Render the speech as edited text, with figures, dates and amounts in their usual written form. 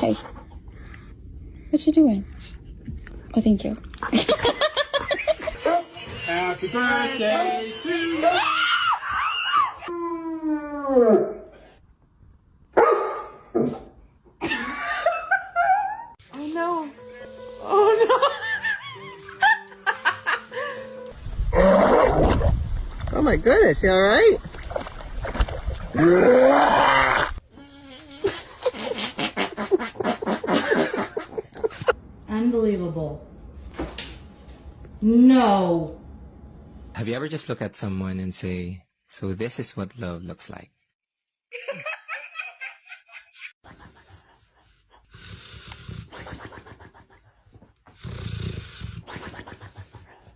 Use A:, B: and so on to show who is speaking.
A: Hey. What you doing? Oh, thank you.
B: Happy birthday to you.
C: Oh no. Oh no.
D: Oh my goodness, you alright?
C: Unbelievable. No.
E: Have you ever just looked at someone and say, so this is what love looks like?